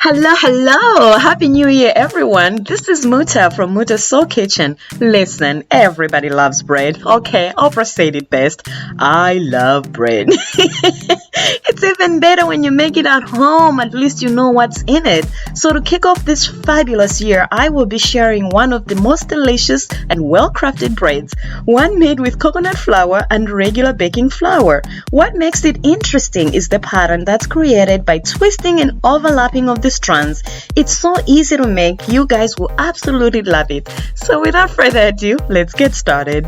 Hello. Happy New Year, everyone. This is Muta from Muta's Soul Kitchen. Listen, everybody loves bread. Okay, Oprah said it best. I love bread. It's even better when you make it at home. At least you know what's in it. So to kick off this fabulous year, I will be sharing one of the most delicious and well-crafted breads. One made with coconut flour and regular baking flour. What makes it interesting is the pattern that's created by twisting and overlapping of the strands. It's so easy to make. You guys will absolutely love it. So without further ado, let's get started.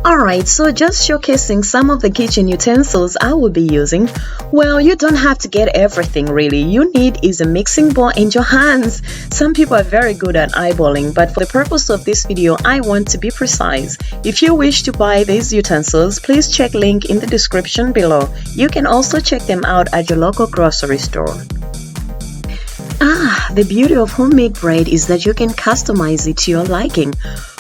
Alright, so just showcasing some of the kitchen utensils I will be using. Well, you don't have to get everything really. You need is a mixing bowl and your hands. Some people are very good at eyeballing, but for the purpose of this video, I want to be precise. If you wish to buy these utensils, please check link in the description below. You can also check them out at your local grocery store. The beauty of homemade bread is that you can customize it to your liking.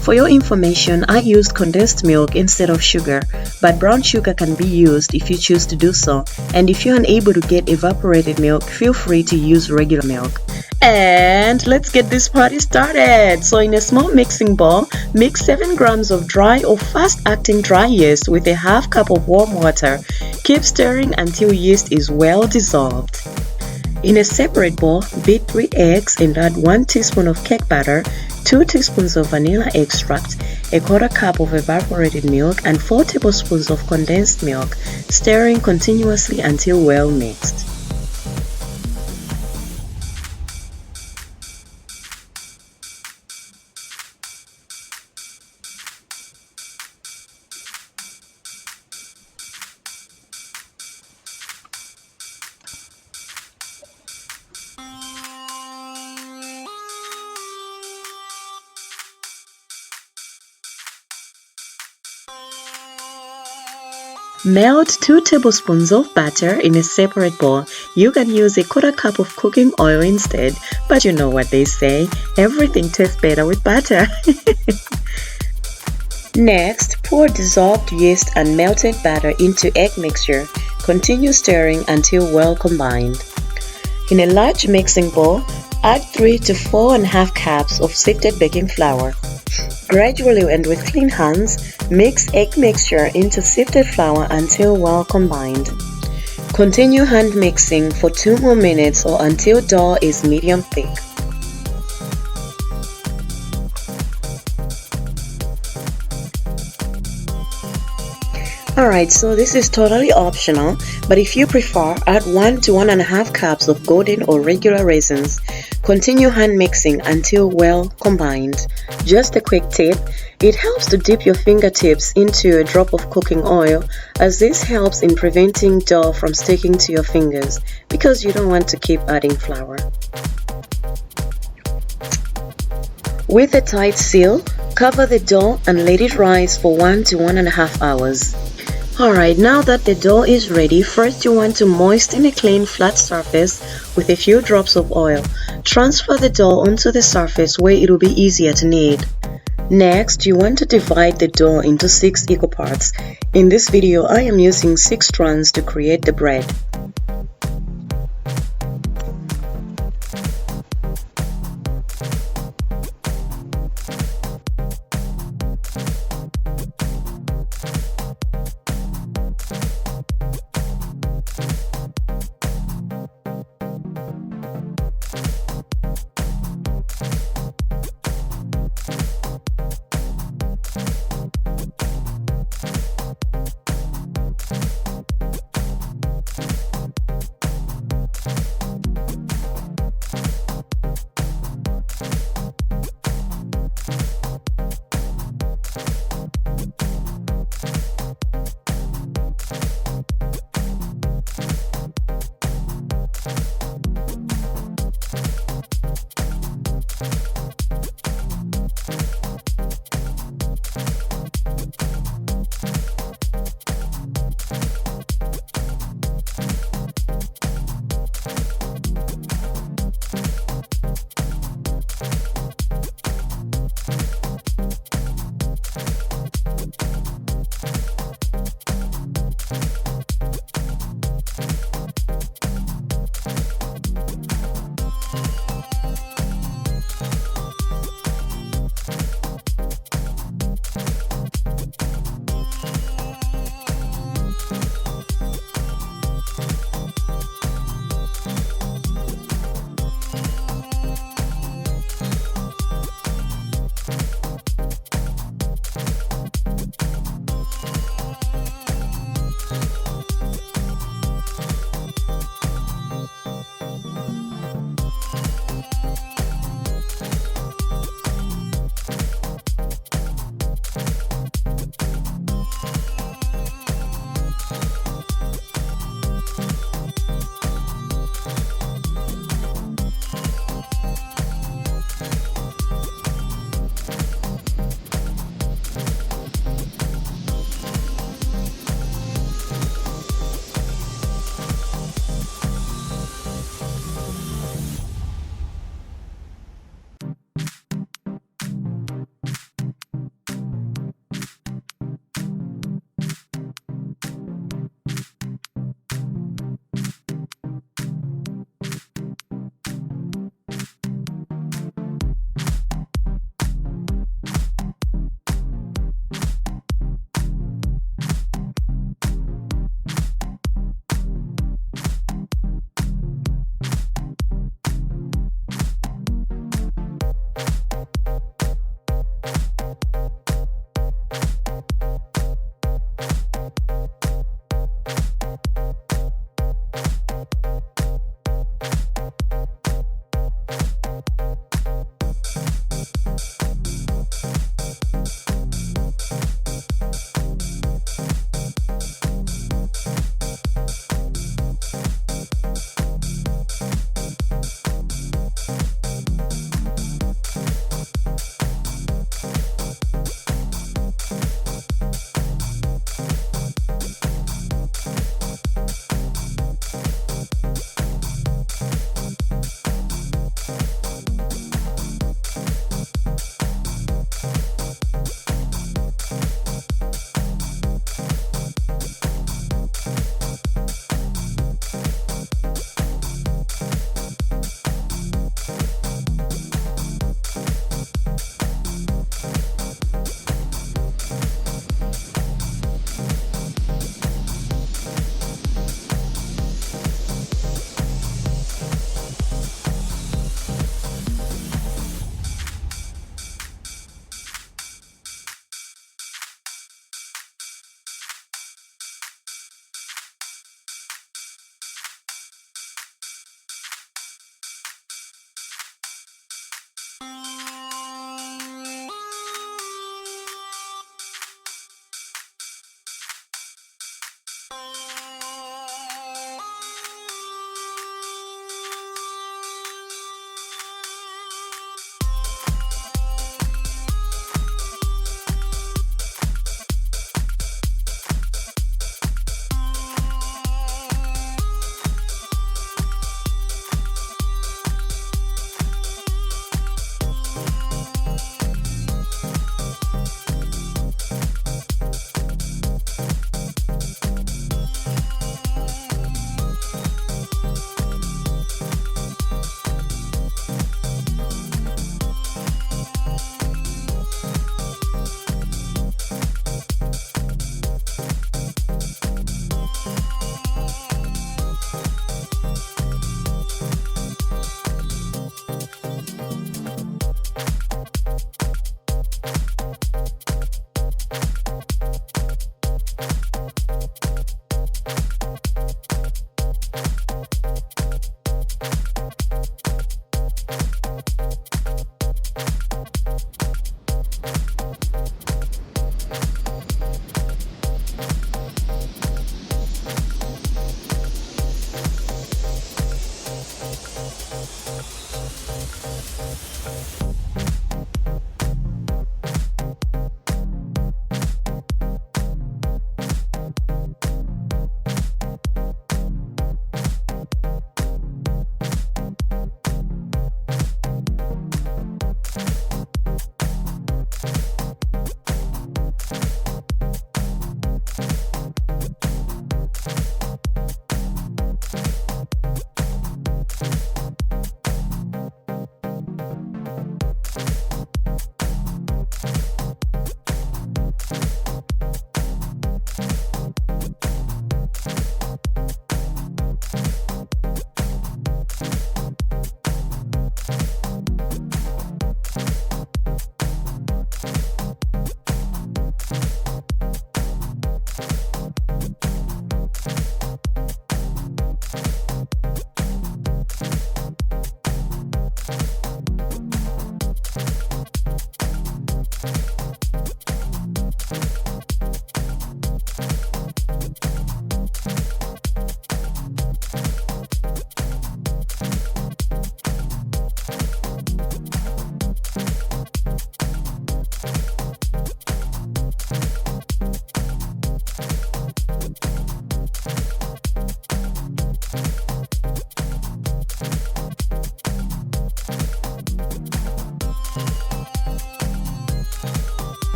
For your information, I used condensed milk instead of sugar, but brown sugar can be used if you choose to do so. And if you're unable to get evaporated milk, feel free to use regular milk. And let's get this party started. So in a small mixing bowl, mix 7 grams of dry or fast-acting dry yeast with a half cup of warm water. Keep stirring until yeast is well dissolved. In a separate bowl, beat 3 eggs and add 1 teaspoon of cake batter, 2 teaspoons of vanilla extract, a quarter cup of evaporated milk, and 4 tablespoons of condensed milk, stirring continuously until well mixed. Melt 2 tablespoons of butter in a separate bowl. You can use a quarter cup of cooking oil instead, but you know what they say, everything tastes better with butter. Next, pour dissolved yeast and melted butter into egg mixture. Continue stirring until well combined. In a large mixing bowl, add 3 to 4.5 cups of sifted baking flour. Gradually and with clean hands, mix egg mixture into sifted flour until well combined. Continue hand mixing for 2 more minutes or until dough is medium thick. Alright, so this is totally optional, but if you prefer, add 1 to 1.5 cups of golden or regular raisins. Continue hand mixing until well combined. Just a quick tip, it helps to dip your fingertips into a drop of cooking oil, as this helps in preventing dough from sticking to your fingers because you don't want to keep adding flour. With a tight seal, cover the dough and let it rise for 1 to 1.5 hours. Alright, now that the dough is ready, first you want to moisten a clean flat surface with a few drops of oil. Transfer the dough onto the surface where it will be easier to knead. Next, you want to divide the dough into 6 equal parts. In this video, I am using 6 strands to create the bread.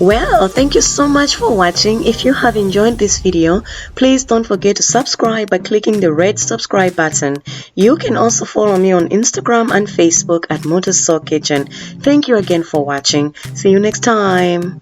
Well, thank you so much for watching. If you have enjoyed this video, please don't forget to subscribe by clicking the red subscribe button. You can also follow me on Instagram and Facebook at Motor Soul Kitchen. Thank you again for watching. See you next time.